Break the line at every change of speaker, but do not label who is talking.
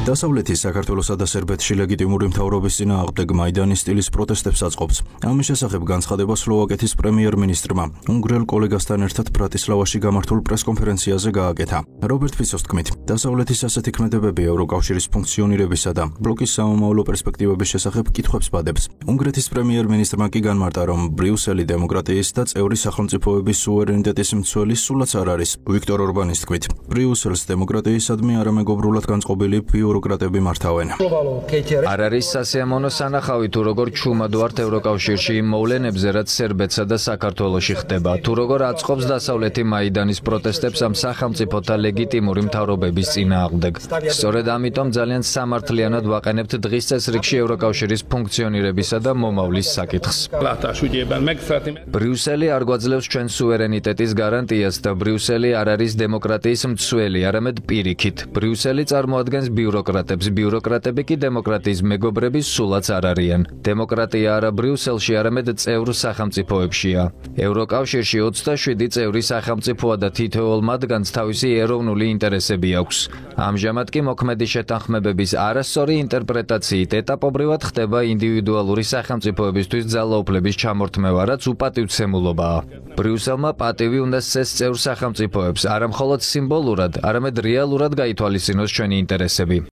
დასავლეთის საქართველოსა და სერბეთში ლეგიტიმური მთავრობის წინააღმდეგ მაიდანის სტილის პროტესტებს აწყობს. ამის შესახებ განცხადება სლოვაკეთის პრემიერ-მინისტრმა უნგრელ კოლეგასთან ერთად ბრატისლავაში გამართულ პრესკონფერენციაზე გააკეთა. რობერტ ფიცოს თქმით, დასავლეთის ასეთი ქმედებები ევროკავშირის ფუნქციონირებისა და ბლოკის სამომავლო პერსპექტივების შესახებ კითხვებს ბადებს. უნგრეთის პრემიერ-მინისტრმა კი განმარტა, რომ ბრიუსელი დემოკრატიის და წევრი სახელმწიფოების სუვერენიტეტის მცველი სულაც არ არის. ვიქტორ ორბანის თქმით, ბრიუსელს დემოკრატიისადმი არამეგობრულად განწყობილი ბიუროკრატები მართავენ.
არ არის სასიამოვნო სანახავი თუ როგორ ჩუმად ვართ ევროკავშირში იმ მოვლენებზე, რაც სერბეთსა და საქართველოში ხდება, თუ როგორ აწყობს დასავლეთი მაიდანის პროტესტებს ამ სახელმწიფოთა ლეგიტიმური მთავრობების წინააღმდეგ. სწორედ ამიტომ ძალიან სამართლიანად ვაყენებთ დღის წესრიგში ევროკავშირის ფუნქციონირებისა და მომავლის საკითხს. ბრიუსელი არ გვაძლევს ჩვენ სუვერენიტეტის გარანტიას და ბრიუსელი არ არის დემოკრატიის მცველი, არამედ პირიქით. ბრიუსელი წარმოადგენს ბიუროკრატებს, ბიუროკრატები კი დემოკრატიის მეგობრები სულაც არ არიან. დემოკრატია არა ბრიუსელში, არამედ წევრ სახელმწიფოებშია. ევროკავშირში 27 წევრი სახელმწიფოა და თითოეულ მათგანს თავისი ეროვნული ინტერესები აქვს. ამჟამად კი მოქმედი შეთანხმებების არასწორი ინტერპრეტაციით ეტაპობრივად ხდება ინდივიდუალური სახელმწიფოებისთვის ძალაუფლების ჩამორთმევა, რაც უპატივცემულობაა. ბრიუსელმა პატივი უნდა სცეს წევრ სახელმწიფოებს, არა მხოლოდ სიმბოლურად, არამედ რეალურად გაითვალისწინოს ჩვენი ინტერესები.